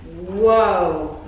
Whoa.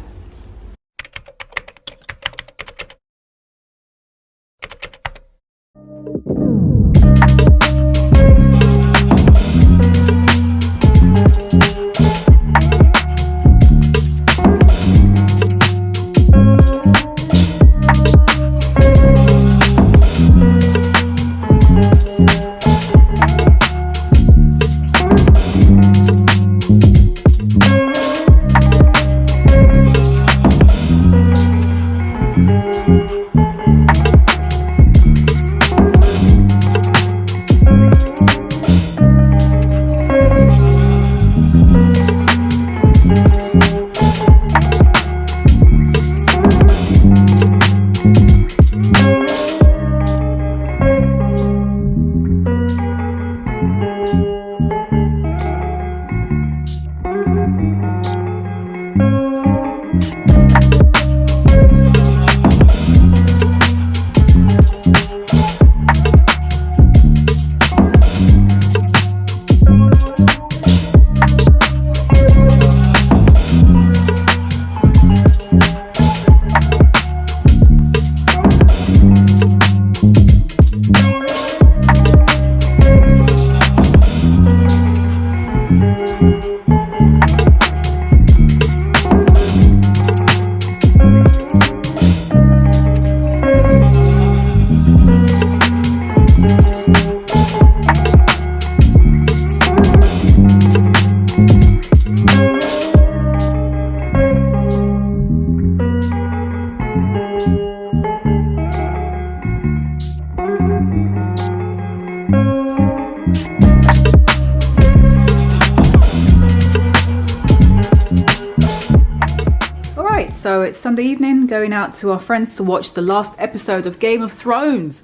So it's Sunday evening, going out to our friends to watch the last episode of Game of Thrones.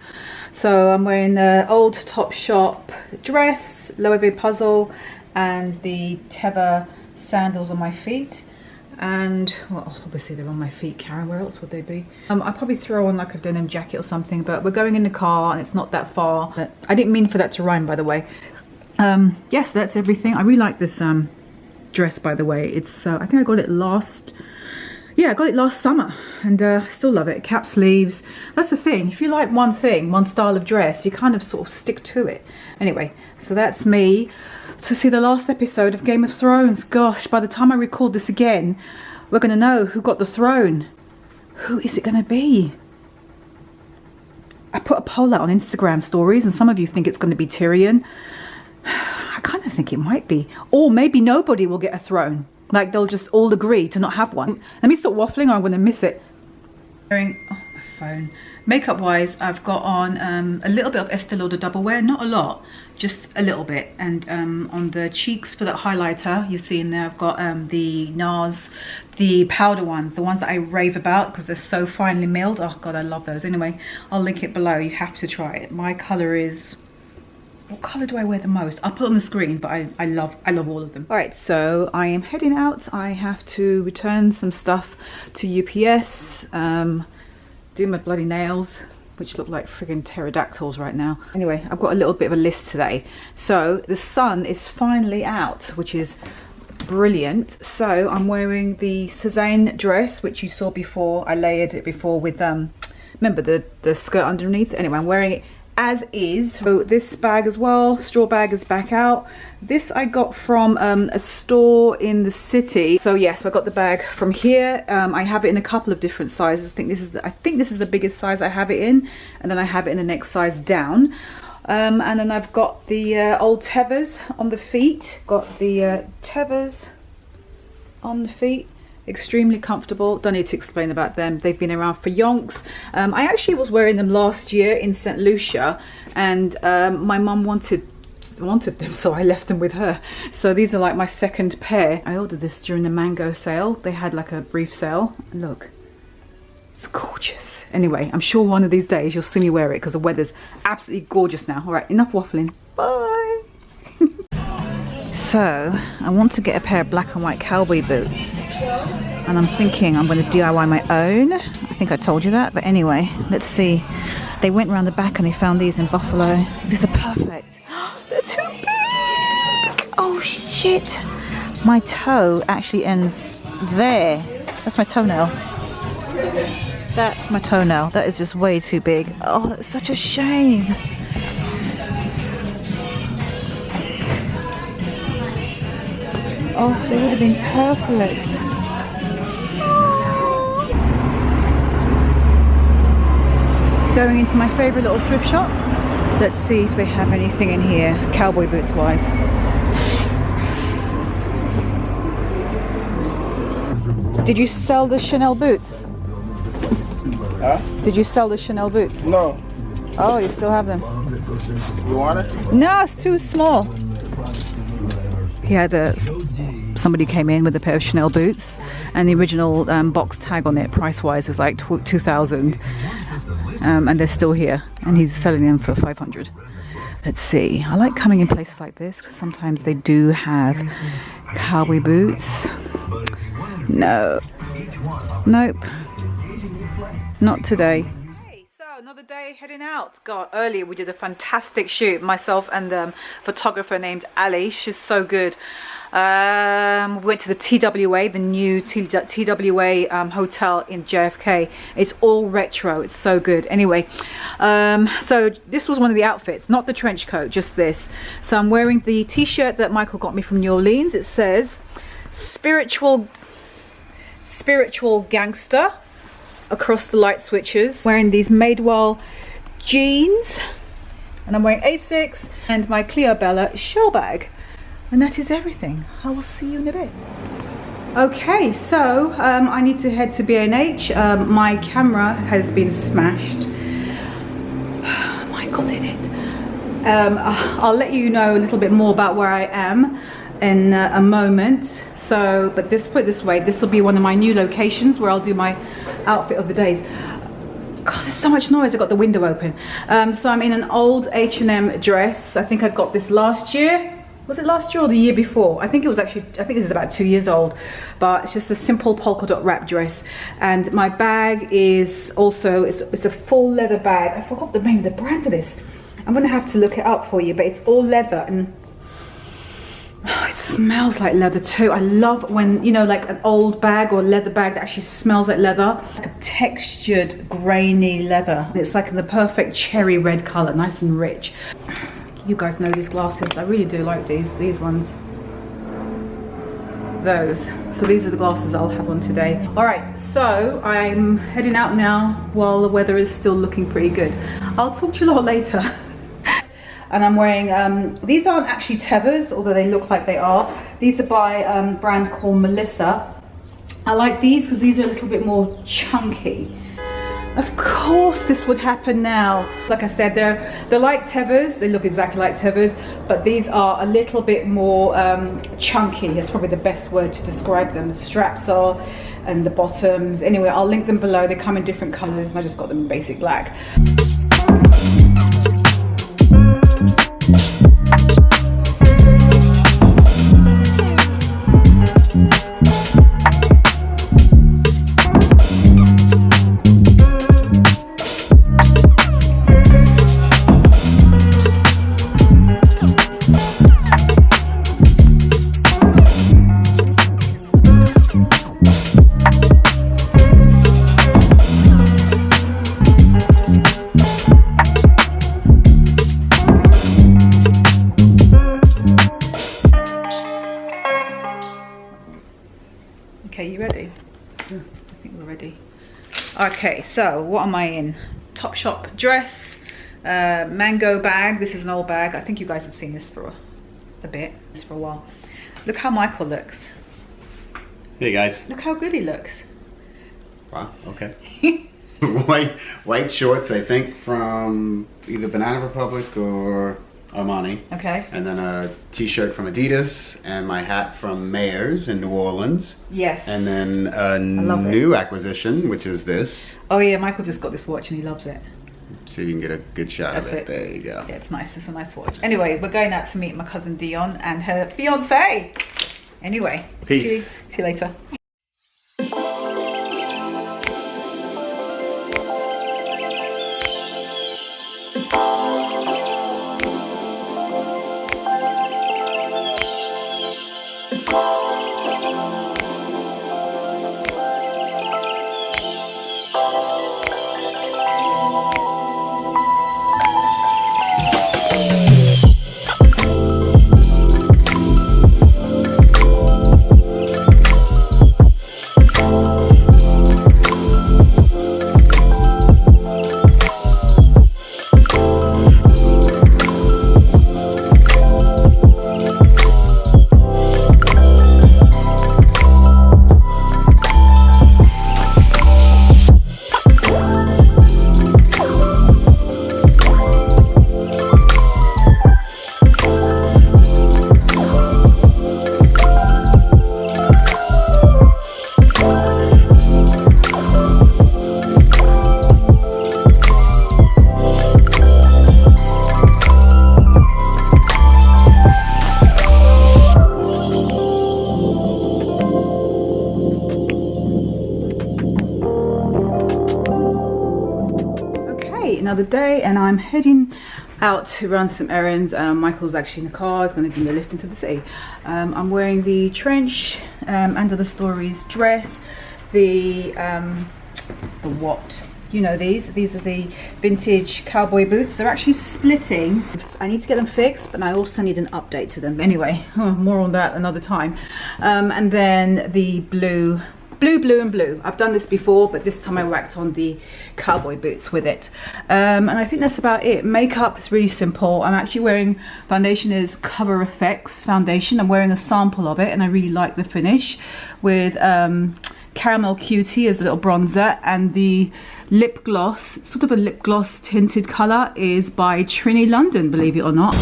So I'm wearing the old Topshop dress, Loewe puzzle, and the Teva sandals on my feet. And well, obviously they're on my feet, Karen, where else would they be? I'll probably throw on like a denim jacket or something, but we're going in the car and it's not that far. I didn't mean for that to rhyme, by the way. Yes, that's everything. I really like this dress, by the way. It's I think I got it last summer, and still love it. Cap sleeves. That's the thing, if you like one thing, one style of dress, you kind of sort of stick to it. Anyway, so that's me to see the last episode of Game of Thrones. Gosh, by the time I record this again, we're going to know who got the throne. Who is it going to be? I put a poll out on Instagram stories and some of you think it's going to be Tyrion. I kind of think it might be. Or maybe nobody will get a throne. Like they'll just all agree to not have one. Let me stop waffling or I'm going to miss it. Wearing my phone. Makeup wise, I've got on a little bit of Estee Lauder Double Wear, not a lot, just a little bit. And on the cheeks for that highlighter, you see in there, I've got the NARS, the powder ones, the ones that I rave about because they're so finely milled. Oh God, I love those. Anyway, I'll link it below. You have to try it. My color is... What colour do I wear the most? I'll put it on the screen, but I love all of them. All right, so I am heading out. I have to return some stuff to UPS, do my bloody nails, which look like friggin' pterodactyls right now. Anyway, I've got a little bit of a list today. So the sun is finally out, which is brilliant. So I'm wearing the Suzanne dress, which you saw before. I layered it before with, remember the skirt underneath? Anyway, I'm wearing it as is. So this bag as well, straw bag, is back out. This I got from a store in the city. So yes, I got the bag from here. I have it in a couple of different sizes. I think this is the biggest size I have it in, and then I have it in the next size down. And then I've got the old Tevas on the feet. Got the Tevas on the feet. Extremely comfortable. Don't need to explain about them. They've been around for yonks. I actually was wearing them last year in St. Lucia, and my mum wanted them, so I left them with her. So these are like my second pair. I ordered this during the mango sale. They had like a brief sale. Look, it's gorgeous. Anyway, I'm sure one of these days you'll see me wear it because the weather's absolutely gorgeous now. All right, enough waffling. Bye. So I want to get a pair of black and white cowboy boots, and I'm thinking I'm going to DIY my own. I think I told you that, but anyway, let's see. They went around the back and they found these in Buffalo. These are perfect. They're too big. Oh shit. My toe actually ends there. That's my toenail. That's my toenail. That is just way too big. Oh, that's such a shame. Oh, they would have been perfect. Going into my favourite little thrift shop. Let's see if they have anything in here, cowboy boots wise. Did you sell the Chanel boots? Huh? Did you sell the Chanel boots? No. Oh, you still have them? You want it? No, it's too small. He had somebody came in with a pair of Chanel boots, and the original box tag on it, price-wise, was like 2,000, and they're still here, and he's selling them for 500. Let's see. I like coming in places like this because sometimes they do have cowboy boots. No. Nope. Not today. So another day heading out. God, earlier we did a fantastic shoot, myself and the photographer named Ali. She's so good. We went to the TWA, the new TWA hotel in JFK. It's all retro. It's so good. Anyway, so this was one of the outfits, not the trench coat, just this. So I'm wearing the t-shirt that Michael got me from New Orleans. It says spiritual gangster across the light switches. Wearing these Madewell jeans, and I'm wearing Asics and my Cleo Bella shell bag, and that is everything. I will see you in a bit. Okay, so I need to head to B&H. My camera has been smashed. Michael did it. I'll let you know a little bit more about where I am in a moment. So, but put it this way, this will be one of my new locations where I'll do my outfit of the days. God, there's so much noise. I got the window open. So I'm in an old H&M dress. I think I got this last year. Was it last year or the year before? I think it was actually, I think this is about 2 years old, but it's just a simple polka dot wrap dress. And my bag is also, it's a full leather bag. I forgot the name of the brand of this. I'm gonna have to look it up for you, but it's all leather, and oh, it smells like leather too. I love when, you know, like an old bag or leather bag that actually smells like leather. Like a textured, grainy leather. It's like in the perfect cherry red color, nice and rich. You guys know these glasses. I really do like these ones. Those. So these are the glasses I'll have on today. All right, so I'm heading out now while the weather is still looking pretty good. I'll talk to you a lot later. And I'm wearing, these aren't actually Tevas, although they look like they are. These are by a brand called Melissa. I like these because these are a little bit more chunky. Of course this would happen now. Like I said, they're like Tevas. They look exactly like Tevas, but these are a little bit more chunky. That's probably the best word to describe them. The straps are, and the bottoms. Anyway, I'll link them below. They come in different colors, and I just got them in basic black. Okay, you ready? Yeah, I think we're ready. Okay, so what am I in? Topshop dress, mango bag. This is an old bag. I think you guys have seen this for a bit, just for a while. Look how Michael looks. Hey guys. Look how good he looks. Wow, okay. white shorts, I think, from either Banana Republic or Armani. Okay. And then a t-shirt from Adidas, and my hat from Mayors in New Orleans. Yes. And then a new acquisition, which is this. Oh yeah, Michael just got this watch and he loves it. So you can get a good shot of it. There you go. Yeah, it's nice. It's a nice watch. Anyway, we're going out to meet my cousin Dion and her fiance. Anyway. Peace. See you later. another day, and I'm heading out to run some errands. Michael's actually in the car, he's going to give me a lift into the city. I'm wearing the trench, Under the Stories dress, the what? You know these are the vintage cowboy boots. They're actually splitting. I need to get them fixed, but I also need an update to them. Anyway, more on that another time. And then the blue and blue. I've done this before, but this time I whacked on the cowboy boots with it. And I think that's about it. Makeup is really simple. I'm actually wearing, foundation is Cover FX foundation. I'm wearing a sample of it, and I really like the finish with Caramel Cutie as a little bronzer, and the lip gloss, sort of a lip gloss tinted colour, is by Trini London, believe it or not.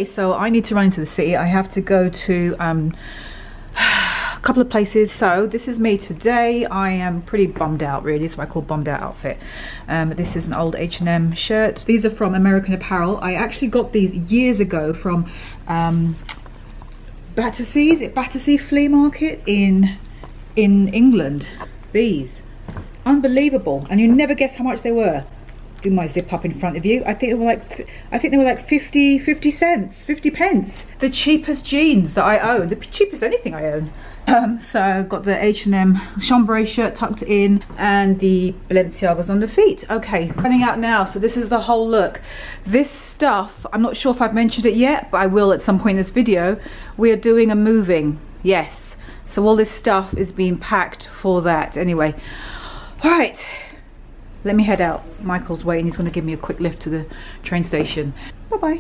So I need to run into the city. I have to go to a couple of places. So this is me today. I am pretty bummed out, really. It's what I call bummed out outfit. This is an old H&M shirt. These are from American Apparel. I actually got these years ago from Battersea Flea Market in England. These, unbelievable, and you never guess how much they were. Do my zip up in front of you. I think they were like 50 cents, 50 pence. The cheapest jeans that I own, the cheapest anything I own. So I've got the H&M chambray shirt tucked in and the Balenciagas on the feet. Okay, running out now. So this is the whole look. This stuff, I'm not sure if I've mentioned it yet, but I will at some point in this video. We are doing a moving, yes. So all this stuff is being packed for that. Anyway, all right. Let me head out. Michael's waiting. He's going to give me a quick lift to the train station. Bye-bye.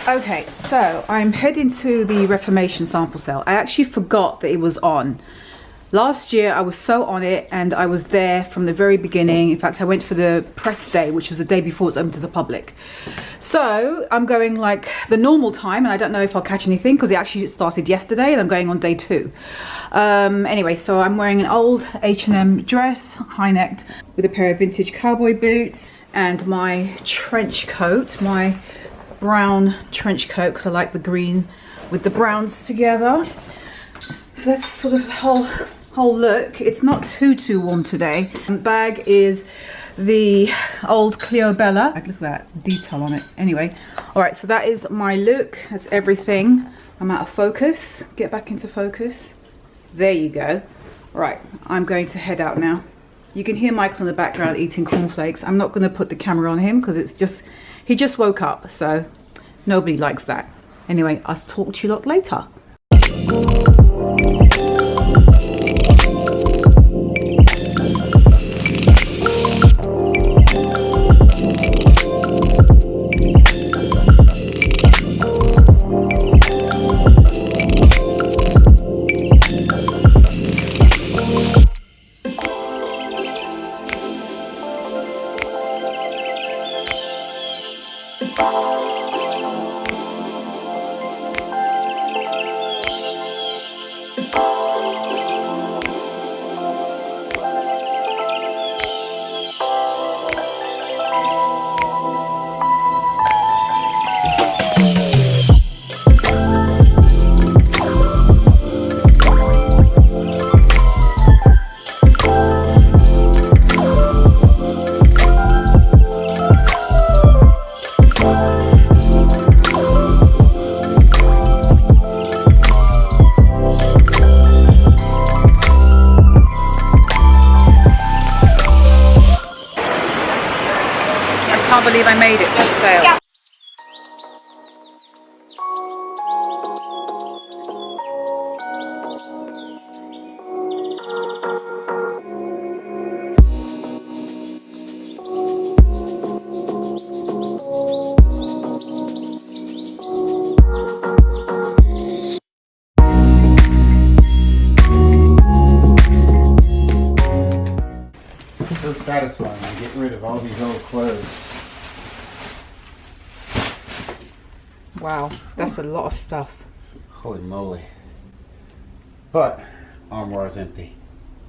Okay, so I'm heading to the Reformation sample sale. I actually forgot that it was on. Last year I was so on it, and I was there from the very beginning. In fact, I went for the press day, which was the day before it's open to the public. So I'm going like the normal time, and I don't know if I'll catch anything because it actually started yesterday and I'm going on day 2. Anyway, so I'm wearing an old H&M dress, high-necked, with a pair of vintage cowboy boots and my trench coat, my brown trench coat, because I like the green with the browns together. So that's sort of the whole look. It's not too warm today. Bag is the old Cleo Bella. Look at that detail on it. Anyway, all right, so that is my look. That's everything. I'm out of focus. Get back into focus. There you go. All right, I'm going to head out now. You can hear Michael in the background eating cornflakes. I'm not going to put the camera on him because he just woke up, so nobody likes that. Anyway, I'll talk to you lot later. when I made it for the sale. Yeah. It's so satisfying to get rid of all these old clothes. Wow, that's a lot of stuff. Holy moly. But armoire is empty.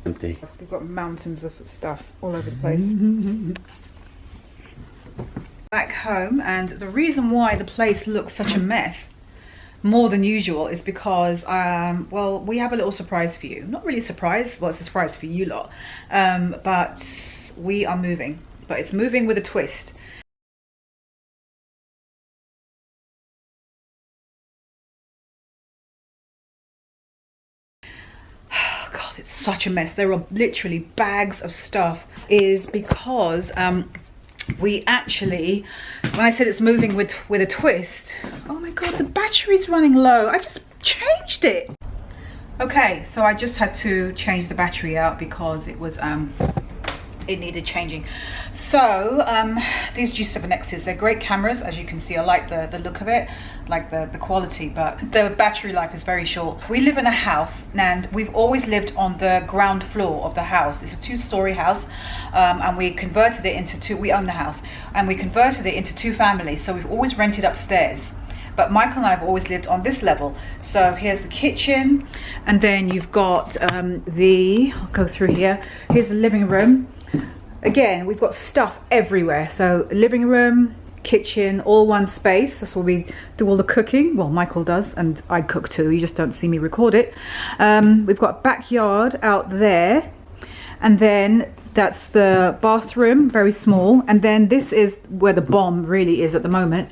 Empty. We've got mountains of stuff all over the place. Back home, and the reason why the place looks such a mess more than usual is because well, we have a little surprise for you. Not really a surprise, well, it's a surprise for you lot, but we are moving, but it's moving with a twist. God, it's such a mess. There are literally bags of stuff. Is because we actually, when I said it's moving with a twist, oh my god, the battery's running low. I just changed it. Okay, so I just had to change the battery out because it was it needed changing. So these G7Xs, they're great cameras, as you can see. I like the look of it, like the quality, but the battery life is very short. We live in a house, and we've always lived on the ground floor of the house. It's a 2-story house, and we converted it into two. We own the house, and we converted it into 2 families, so we've always rented upstairs. But Michael and I have always lived on this level. So here's the kitchen, and then you've got I'll go through here. Here's the living room. Again, we've got stuff everywhere. So living room, kitchen, all one space. That's where we do all the cooking. Well, Michael does, and I cook too. You just don't see me record it. We've got backyard out there, and then that's the bathroom, very small. And then this is where the bomb really is at the moment.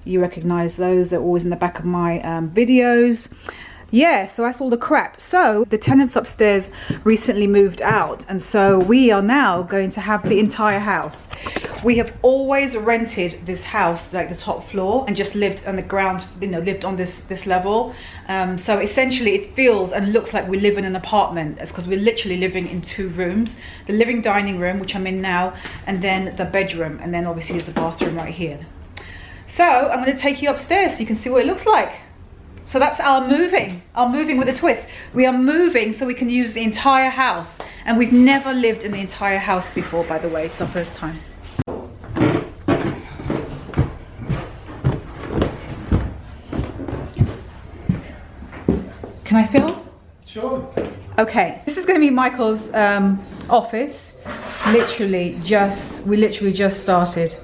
You recognize those, they're always in the back of my videos. Yeah, so that's all the crap. So the tenants upstairs recently moved out, and so we are now going to have the entire house. We have always rented this house, like the top floor, and just lived on the ground, you know, lived on this level. So essentially it feels and looks like we live in an apartment. It's because we're literally living in 2 rooms. The living dining room, which I'm in now, and then the bedroom, and then obviously there's the bathroom right here. So I'm going to take you upstairs so you can see what it looks like. So that's our moving with a twist. We are moving so we can use the entire house. And we've never lived in the entire house before, by the way. It's our first time. Can I film? Sure. Okay, this is going to be Michael's office. We literally just started.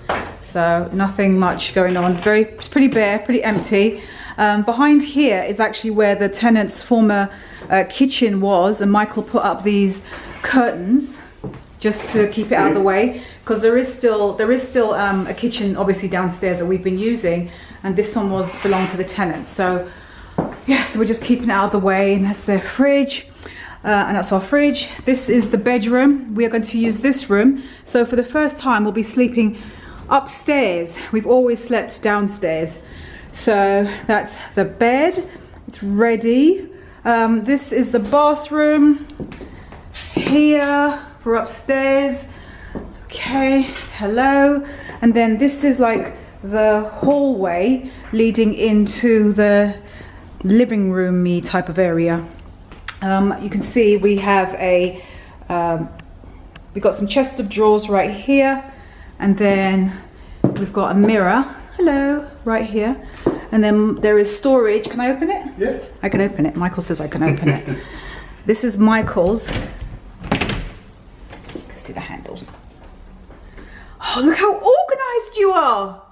So nothing much going on. It's pretty bare, pretty empty. Behind here is actually where the tenant's former kitchen was, and Michael put up these curtains just to keep it out of the way, because there is still a kitchen obviously downstairs that we've been using, and this one belonged to the tenants. So yeah, so we're just keeping it out of the way, and that's their fridge. And that's our fridge. This is the bedroom. We are going to use this room. So for the first time, we'll be sleeping upstairs. We've always slept downstairs. So that's the bed. It's ready. This is the bathroom here for upstairs. Okay, hello. And then this is like the hallway leading into the living room-y type of area. You can see we have we've got some chest of drawers right here, and then we've got a mirror, hello, right here, and then there is storage. Can I open it? Yeah. I can open it. Michael says I can open it. This is Michael's. You can see the handles. Oh, look how organized you are.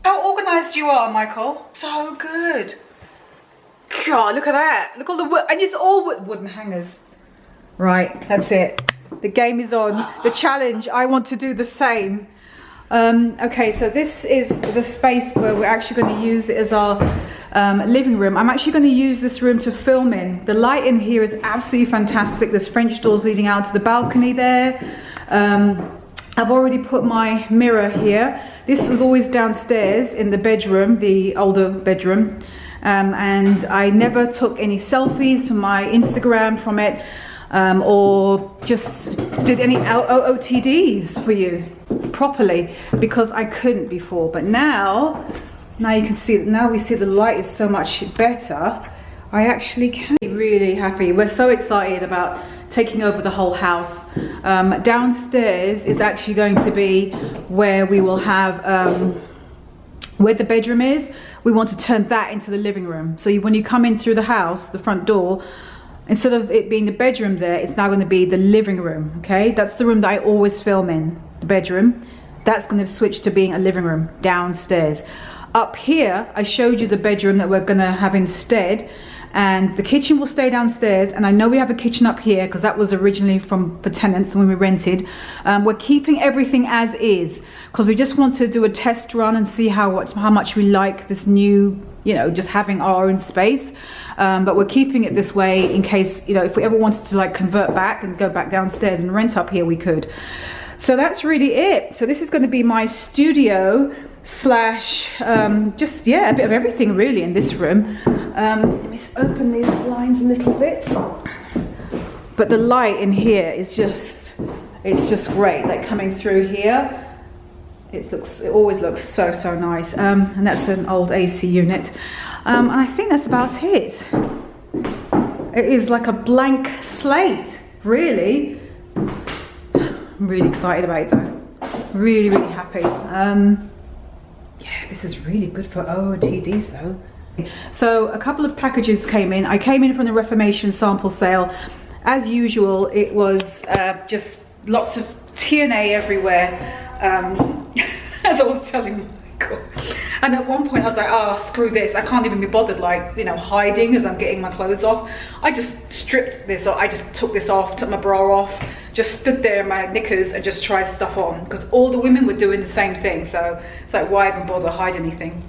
How organized you are, Michael. So good. God, look at that. Look all the wood, and it's all wooden hangers. Right, that's it. The game is on. The challenge, I want to do the same. Okay, so this is the space where we're actually going to use it as our living room. I'm actually going to use this room to film in. The light in here is absolutely fantastic. There's French doors leading out to the balcony there. I've already put my mirror here. This was always downstairs in the bedroom, the older bedroom. And I never took any selfies from my Instagram from it, or just did any OOTDs for you properly, because I couldn't before. But now you can see, now we see the light is so much better. I actually can. Really happy. We're so excited about taking over the whole house. Downstairs is actually going to be where we will have where the bedroom is. We want to turn that into the living room. So when you come in through the house, the front door, instead of it being the bedroom there, it's now going to be the living room. Okay, that's the room that I always film in, the bedroom. That's going to switch to being a living room downstairs. Up here, I showed you the bedroom that we're going to have instead, and the kitchen will stay downstairs. And I know we have a kitchen up here because that was originally for tenants when we rented. We're keeping everything as is because we just want to do a test run and see how much we like this new, you know, just having our own space. But we're keeping it this way in case, you know, if we ever wanted to like convert back and go back downstairs and rent up here, we could. So that's really it. So this is going to be my studio slash just, yeah, a bit of everything really in this room. Let me open these blinds a little bit. But the light in here is just, it's just great. Like coming through here, it always looks so nice. And that's an old AC unit. And I think that's about it. It is like a blank slate, really. I'm really excited about it though. Really happy. Yeah, this is really good for OOTDs though. So a couple of packages came in. I came in from the Reformation sample sale. As usual, it was just lots of TNA everywhere. As I was telling Michael. And at one point I was like, oh, screw this. I can't even be bothered, like, you know, hiding as I'm getting my clothes off. I just stripped this, or I just took this off, took my bra off, just stood there in my knickers and just tried stuff on, because all the women were doing the same thing. So it's like, why even bother hide anything?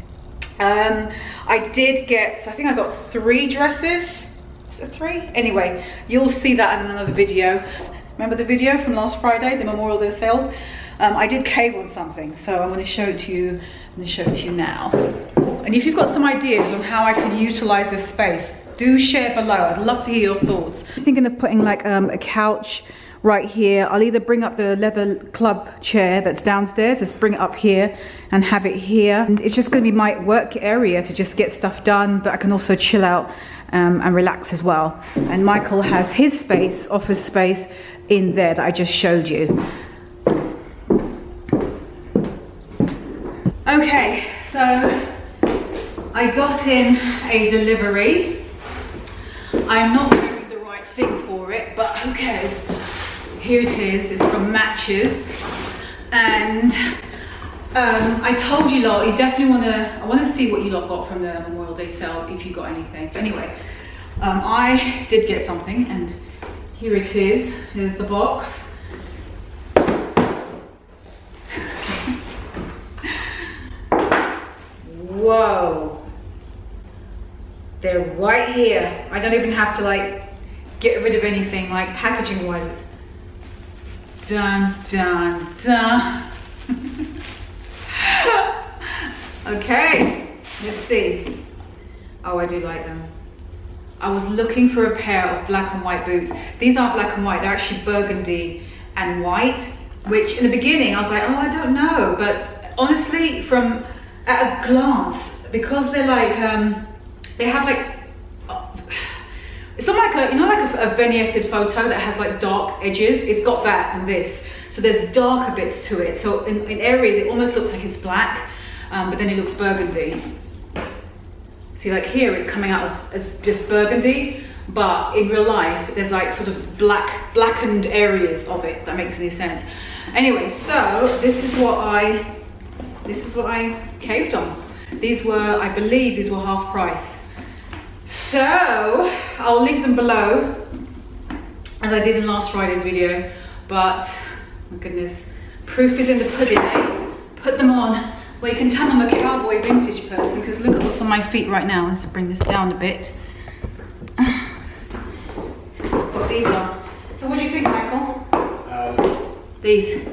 I did get, I think I got 3 dresses. Is it 3? Anyway, you'll see that in another video. Remember the video from last Friday, the Memorial Day sales? I did cave on something, so I'm going to show it to you. I'm going to show it to you now. And if you've got some ideas on how I can utilize this space, do share below. I'd love to hear your thoughts. I'm thinking of putting like a couch right here. I'll either bring up the leather club chair that's downstairs, just bring it up here and have it here. And it's just going to be my work area to just get stuff done, but I can also chill out and relax as well. And Michael has his space, office space, in there that I just showed you. Okay, so I got in a delivery. I'm not wearing the right thing for it, but who cares? Here it is. It's from Matches, and I told you lot, you definitely I want to see what you lot got from the Memorial Day sales, if you got anything. Anyway, I did get something, and here it is. Here's the box. Whoa, they're right here. I don't even have to like get rid of anything, like packaging wise. It's dun. Okay, let's see. Oh, I do like them. I was looking for a pair of black and white boots. These aren't black and white, they're actually burgundy and white, which in the beginning I was like, oh, I don't know, but honestly, from at a glance, because they're like, they have like, it's not like a, you know, like a vignetted photo that has like dark edges. It's got that and this. So there's darker bits to it. So in areas, it almost looks like it's black, but then it looks burgundy. See, like here, it's coming out as just burgundy, but in real life, there's like sort of blackened areas of it. If that makes any sense. Anyway, so this is what I caved on. These were, I believe, these were half price. So I'll link them below, as I did in last Friday's video. But my goodness, proof is in the pudding, eh? Put them on. Well, you can tell I'm a cowboy vintage person, because look at what's on my feet right now. Let's bring this down a bit. I've got these on. So what do you think, Michael? These.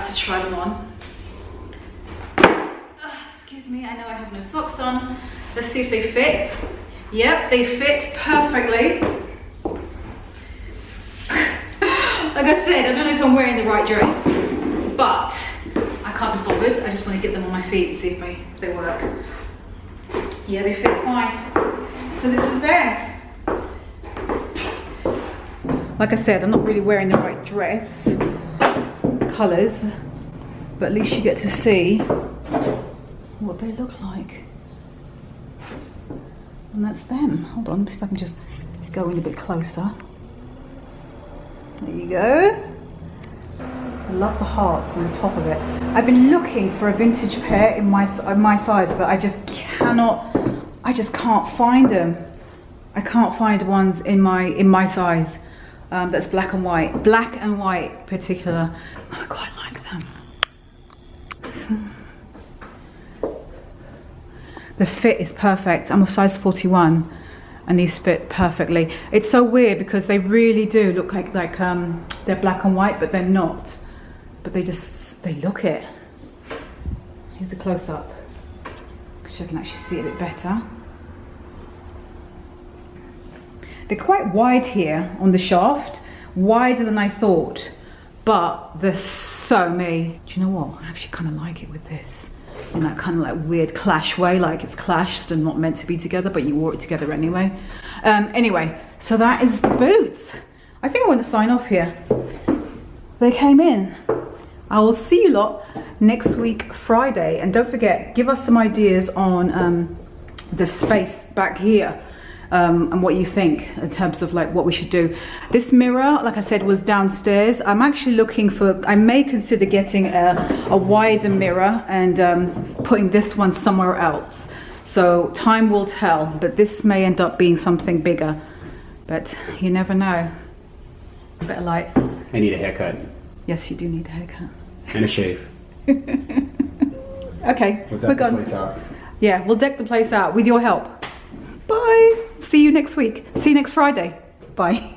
to try them on. Excuse me, I know I have no socks on. Let's see if they fit. Yep, they fit perfectly. Like I said, I don't know if I'm wearing the right dress, but I can't be bothered. I just want to get them on my feet and see if they work. Yeah, they fit fine. So this is them. Like I said, I'm not really wearing the right dress colours, but at least you get to see what they look like. And that's them. Hold on, see if I can just go in a bit closer. There you go. I love the hearts on the top of it. I've been looking for a vintage pair in my size, but I just can't find them. I can't find ones in my size. That's black and white particular. I quite like them. The fit is perfect. I'm a size 41 and these fit perfectly. It's so weird because they really do look like they're black and white, but they're not. But they look it. Here's a close-up so I can actually see it a bit better. They're quite wide here on the shaft, wider than I thought, but they're so me. Do you know what? I actually kind of like it with this. In that kind of like weird clash way, like it's clashed and not meant to be together, but you wore it together anyway. Anyway, so that is the boots. I think I want to sign off here. They came in. I will see you lot next week, Friday. And don't forget, give us some ideas on the space back here. And what you think in terms of like what we should do. This mirror, like I said, was downstairs. I'm actually looking for, I may consider getting a wider mirror and putting this one somewhere else. So time will tell, but this may end up being something bigger, but you never know. Better light. I need a haircut. Yes, you do need a haircut. And a shave. Okay, We'll we're deck the gone. place out. Yeah, we'll deck the place out with your help. Bye. See you next week. See you next Friday. Bye.